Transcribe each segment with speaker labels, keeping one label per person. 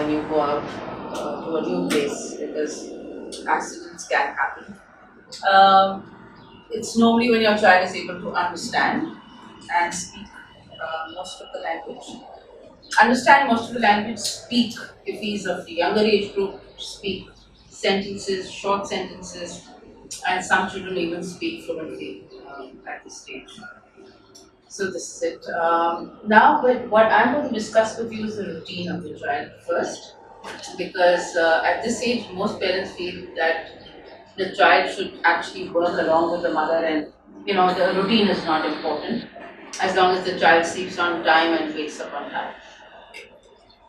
Speaker 1: when you go out to a new place because accidents can happen. Um, it's normally when your child is able to understand and speak most of the language. Understand most of the language, speak if he's of the younger age group, speak sentences, short sentences, and some children even speak fluently at this stage. So this is it. Now, what I'm going to discuss with you is the routine of the child first, because at this age, most parents feel that the child should actually work along with the mother, and the routine is not important as long as the child sleeps on time and wakes up on time.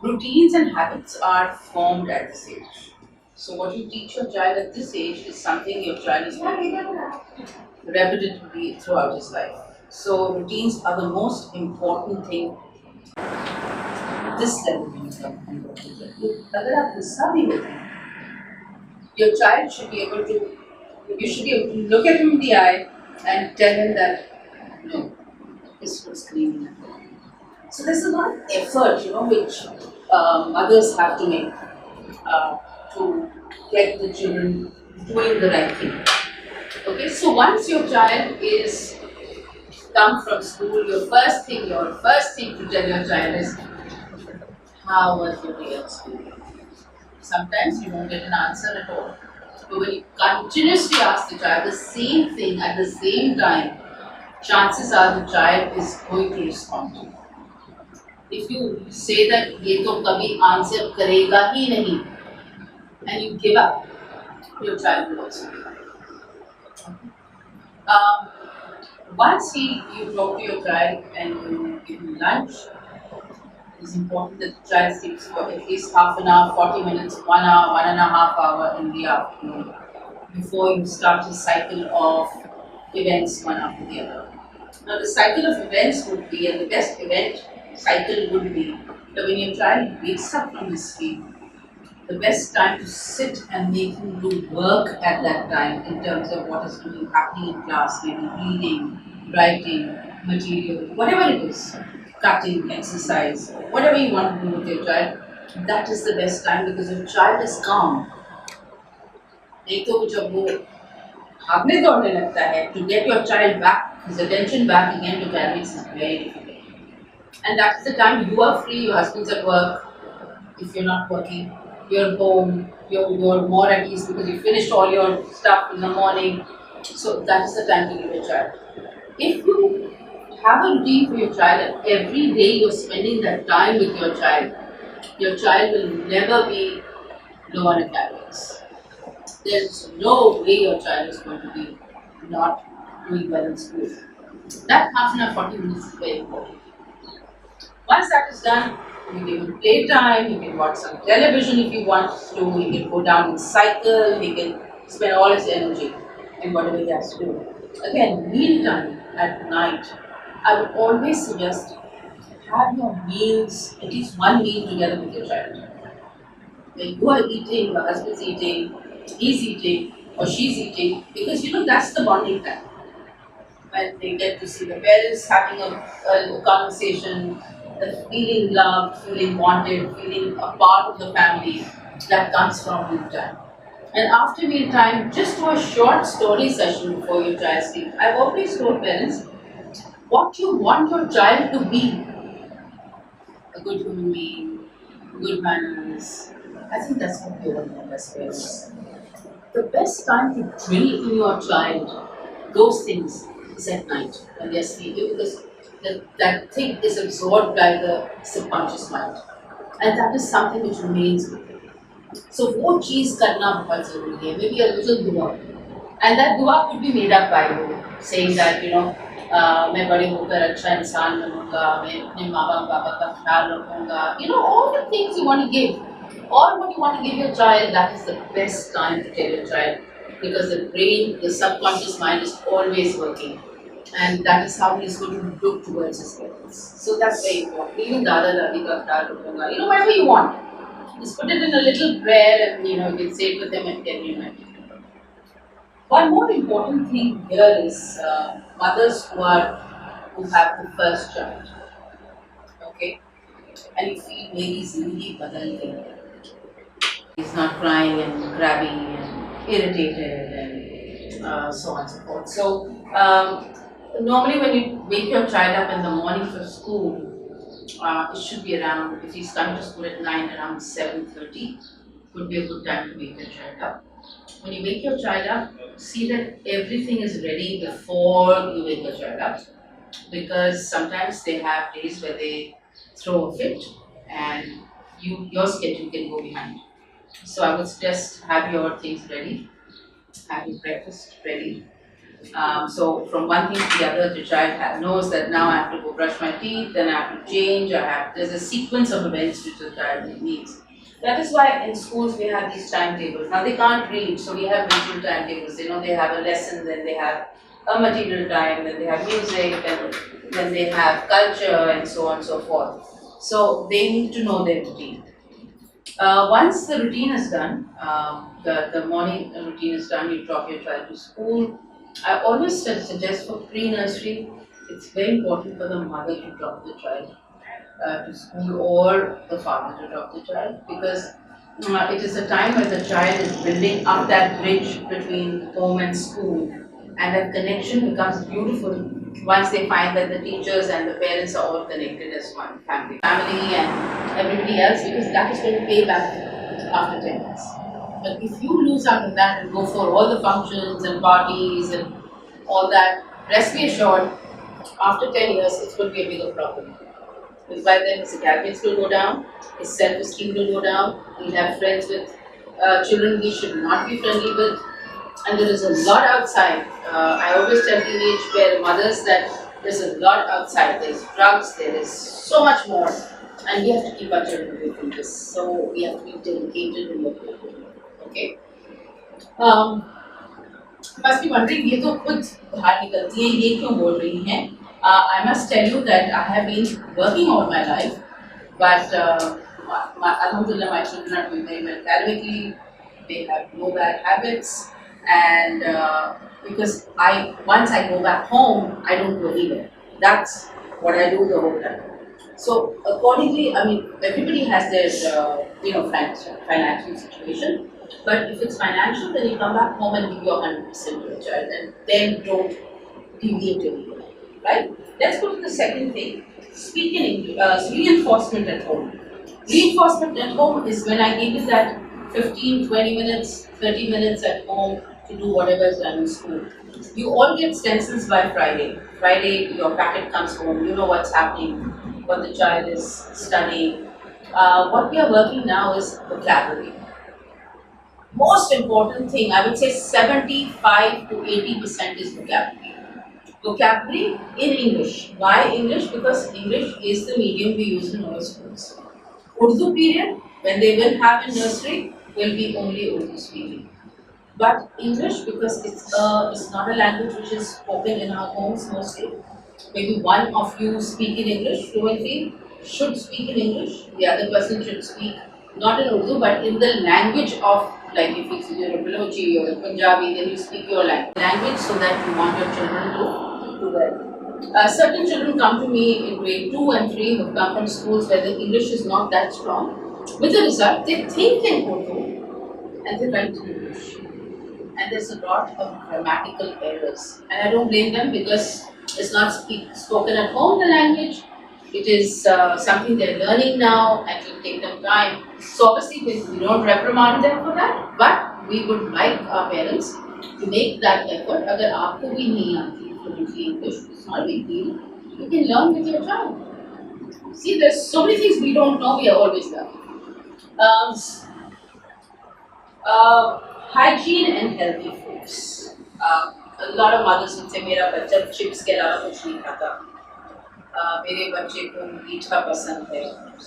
Speaker 1: Routines and habits are formed at this age. So what you teach your child at this age is something your child is going to do repetitively throughout his life. So routines are the most important thing this level में मतलब अगर आप गुस्सा भी होते हैं, your child should be able to, you should be able to look at him in the eye and tell him that no, this was screaming at me. So there's a lot of effort, which mothers have to make to get the children doing the right thing. Okay, so once your child is come from school, your first thing to tell your child is, how was your day at school? Sometimes you won't get an answer at all. But when you continuously ask the child the same thing at the same time, chances are the child is going to respond to you. If you say that ये तो कभी answer करेगा ही नहीं, and you give up, your child will also give up. Once you talk to your child and you give him lunch, it's important that the child sleeps for at least half an hour, 40 minutes, 1 hour, 1.5 hours in the afternoon before you start the cycle of events one after the other. Now the cycle of events would be, and the best event cycle would be, that when your child wakes up from his sleep, the best time to sit and make him do work at that time in terms of what is happening in class, maybe reading, writing, material, whatever it is, cutting, exercise, whatever you want to do with your child, that is the best time because your child is calm. नहीं तो जब वो भागने दौड़ने लगता है, to get your child back, his attention back again to academics is very difficult. And that is the time you are free, your husband's at work, if you're not working, you're home, you're more at ease because you finished all your stuff in the morning. So that is the time to give your child. If you have a routine for your child and every day you're spending that time with your child will never be low on academics. There's no way your child is going to be not doing well in school. That half an hour, 40 minutes is very important. Once that is done, you give him playtime, you can watch some television if he wants to, he can go down and cycle, he can spend all his energy in whatever he has to do. Again, meal time at night. I would always suggest have your meals, at least one meal together with your child. When you are eating, your husband's eating, he's eating, or she's eating, because that's the bonding time. When they get to see the parents having a conversation, the feeling loved, feeling wanted, feeling a part of the family, that comes from meal time. And after meal time, just do a short story session before your child sleeps. I've always told parents what you want your child to be: a good human being, good manners. I think that's what we all want as parents. The best time to drill in your child those things is at night when they're sleeping because that thing is absorbed by the subconscious mind. And that is something which remains with you. So वो चीज़ करना बहुत ज़रूरी है. Maybe a little dua, and that dua could be made up by you, saying that मैं बड़े होकर अच्छा इंसान बनूंगा, मैं अपने माँ बाबा का ख्याल रखूंगा. All the things you want to give, or what you want to give your child. That is the best time to tell your child because the brain, the subconscious mind is always working. And that is how he's going to look towards his parents. So that's very important. Even Dada Dadi ka khayal rakhunga. Whatever you want. Just put it in a little prayer and you can say it with them and tell him. One more important thing here is mothers who have the first child. Okay? And you feel maybe zindagi badal gayi. He's not crying and crabby and irritated and so on and so forth. So normally when you wake your child up in the morning for school, it should be around, if he's coming to school at 9, around 7:30 would be a good time to wake your child up. When you wake your child up, see that everything is ready before you wake your child up, because sometimes they have days where they throw a fit and your schedule can go behind. So I would suggest have your things ready, have your breakfast ready. So from one thing to the other, the child knows that now I have to go brush my teeth, then I have to change. There's a sequence of events which the child needs. That is why in schools we have these timetables. Now they can't read, so we have visual timetables. They have a lesson, then they have a material time, then they have music, and then they have culture, and so on and so forth. So they need to know their routine. Once the routine is done, the morning routine is done, you drop your child to school. I always suggest for pre-nursery, it's very important for the mother to drop the child to school, or the father to drop the child, because it is a time when the child is building up that bridge between home and school, and that connection becomes beautiful once they find that the teachers and the parents are all connected as one family and everybody else, because that is going to pay back after 10 years. But if you lose out on that and go for all the functions and parties and all that, rest be assured, after 10 years, it's going to be a bigger problem. Because by then his academics will go down, his self-esteem will go down, he'll have friends with children he should not be friendly with, and there is a lot outside. I always tell teenage mothers that there's a lot outside. There's drugs, there is so much more, and we have to keep our children away from this. So we have to be dedicated in what we're doing. Okay. Um, must be wondering, ये तो खुद बाहर निकलती है, ये क्यों बोल रही हैं? I must tell you that I have been working all my life, but Alhamdulillah, my children are doing very well academically. They have no bad habits, and because once I go back home, I don't go anywhere. That's what I do the whole time. So accordingly, I mean, everybody has their financial situation. But if it's financial, then you come back home and give your 100% to your child, and then don't deviate anywhere, right? Let's go to the second thing. Speaking reinforcement at home. Reinforcement at home is when I give you that 15, 20 minutes, 30 minutes at home to do whatever is done in school. You all get stencils by Friday. Friday, your packet comes home. You know what's happening, what the child is studying. What we are working now is vocabulary. Most important thing, I would say 75 to 80% is vocabulary. Vocabulary in English. Why English? Because English is the medium we use in all schools. Urdu period, when they will have in nursery, will be only Urdu speaking. But English, because it's not a language which is spoken in our homes mostly. Maybe one of you speak in English fluently, should speak in English. The other person should speak not in Urdu, but in the language of, like if you're a Balochi or a Punjabi, then you speak your language so that you want your children to do well. Certain children come to me in grade 2 and 3 who come from schools where the English is not that strong. With the result, they think in Urdu and they write in English. And there's a lot of grammatical errors. And I don't blame them, because it's not spoken at home, the language. It is something they're learning now, and it will take them time. So obviously we don't reprimand them for that, but we would like our parents to make that effort. Agar aapko bhi nahi aati fluently English, it's not a big deal. You can learn with your child. See, there's so many things we don't know, we are always learning. Hygiene and healthy foods. A lot of mothers would say, मेरा बच्चा chips के अलावा कुछ नहीं खाता, मेरे बच्चे को मीठा पसंद है,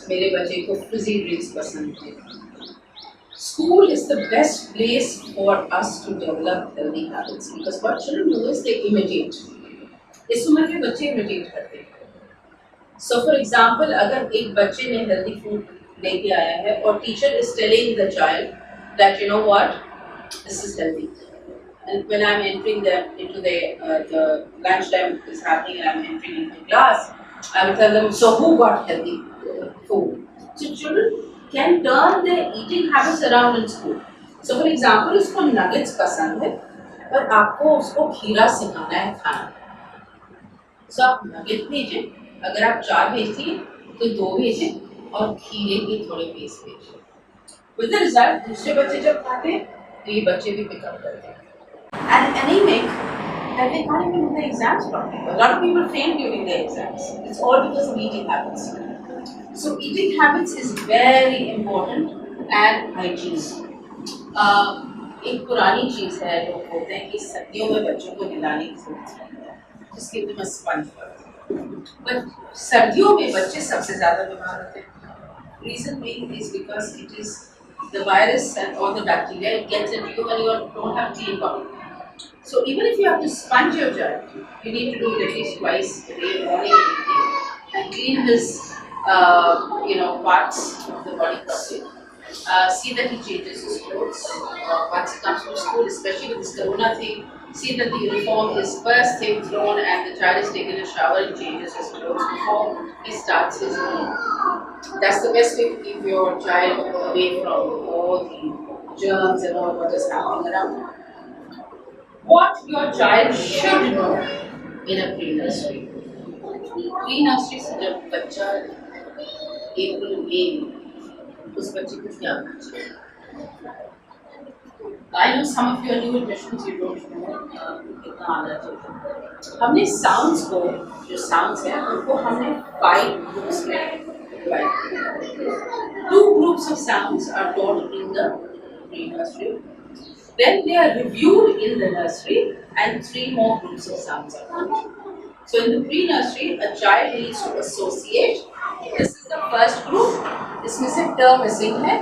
Speaker 1: मेरे बच्चे को fizzy drinks पसंद है. School is the best place for us to develop healthy habits, because what children do is they imitate. इस उम्र के बच्चे imitate करते हैं. So for example, अगर एक बच्चे ने healthy food लेके आया है और teacher is telling the child that you know what, this is healthy. And when I'm entering them into the lunchtime is happening and I'm entering into class, I will tell them, so who got healthy food? So children can turn their eating habits around in school. So for example, उसको nuggets पसंद है, पर आपको उसको खीरा सिखाना है खाना. So आप नगेट भेजें, अगर आप 4 भेजती हैं तो 2 भेजें और खीरे के थोड़े पीस भेजें. With the result, दूसरे बच्चे जब खाते हैं तो ये बच्चे भी पिकअप करते हैं. And anemic, that they can't even do the exams properly. A lot of people fail during their exams. It's all because of eating habits. So eating habits is very important and hygiene. एक पुरानी चीज़ है, लोग बोलते हैं कि सर्दियों में बच्चों को हिलाने की जरूरत नहीं है. Just give them a sponge first. But सर्दियों में बच्चे सबसे ज़्यादा बीमार होते हैं. Reason being is because it is the virus and all the bacteria it gets into you when you don't have clean body. So even if you have to sponge your child, you need to do it at least twice a day, morning and evening, and clean his, parts of the body properly. See that he changes his clothes once he comes to school, especially with this corona thing. See that the uniform is first thing thrown and the child is taken a shower and changes his clothes before he starts his meal. That's the best way to keep your child away from all the germs and all what is happening around. What your child should know in a pre-nursery. Pre-nursery से जब बच्चा April May उस बच्चे को क्या करना चाहिए? I know some of you are new admissions, you don't know कितना आना चाहिए. हमने sounds को जो sounds हैं उनको हमने 5 groups में divided. 2 groups of sounds are taught in the pre-nursery. Then they are reviewed in the nursery and 3 more groups of sounds are taught. So in the pre-nursery, a child needs to associate. This is the first group. इसमें से t missing है.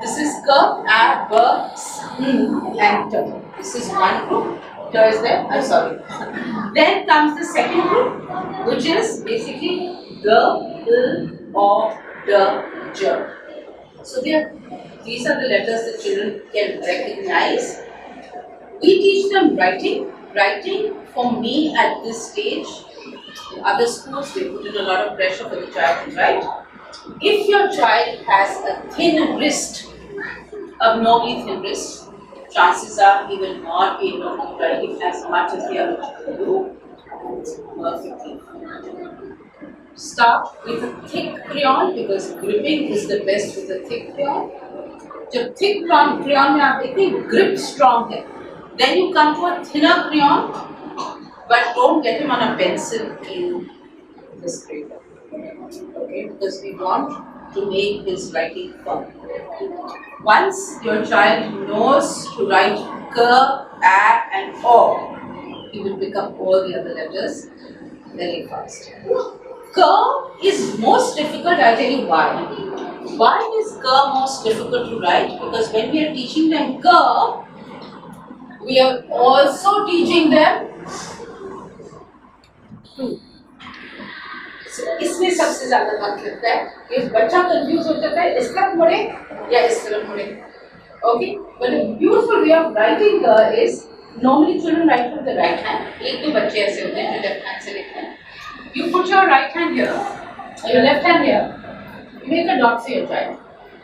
Speaker 1: This is k, a, b, s, and t. This is one group. T is there. I'm sorry. Then comes the second group, which is basically g, l, o, d, j. So these are the letters that children can recognize. We teach them writing. Writing for me at this stage, other schools they put in a lot of pressure for the child to write. If your child has a thin wrist, abnormally thin wrist, chances are he will not be able to write as much as the other children do perfectly. Start with a thick crayon because gripping is the best with a thick crayon. जब thick crayon में आप देखते हैं grip strong है. Then you come to a thinner crayon, but don't get him on a pencil in the scraper. Okay, because we want to make his writing firm. Once your child knows to write k, a, and o, he will pick up all the other letters very fast. K is most difficult. I'll tell you why. Why is k most difficult to write? Because when we are teaching them k, we are also teaching them to. So, इसमें सबसे ज़्यादा वक्त लगता है कि बच्चा confuse हो जाता है इस तरफ मुड़े या इस तरफ मुड़े. Okay, but a beautiful way of writing is normally children write with the right hand. एक दो बच्चे ऐसे होते हैं जो left hand से लिखते हैं. You put your right hand here, your left hand here. You make a dot for your child,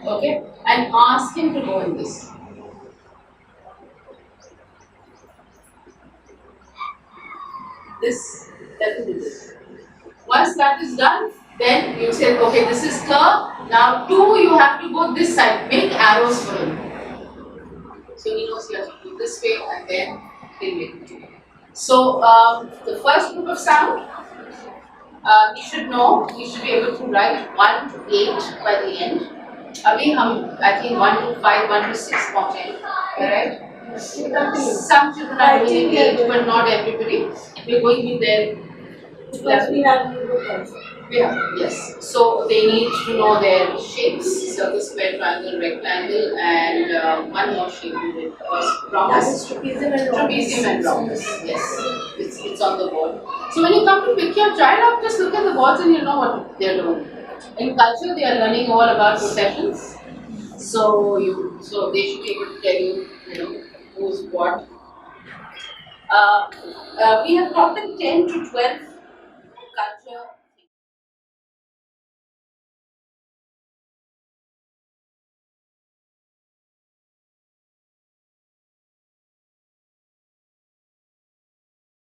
Speaker 1: okay, and ask him to go in this. Let me do this. Once that is done, then you say, okay, this is k. Now 2, you have to go this side. Make arrows for him. So he knows he has to do this way, and then he'll make it. So the first group of sound, he should know. He should be able to write 1 to 8 by the end. अभी हम I think 1 to 5, 1 to 6 पहुँचे, right? Some children are doing 8, but not everybody. We're going with their
Speaker 2: Because we have new
Speaker 1: yes. So they need to know their shapes: circle, square, triangle, rectangle, and one more shape we did was
Speaker 2: That
Speaker 1: rhombus.
Speaker 2: is trapezium and
Speaker 1: Trapezium and rhombus. Yes, it's on the board. So when you come to pick your child up, just look at the boards and you know what they're doing. In culture, they are learning all about processions. So they should be able to tell you, who's what. We have taught them 10 to 12 culture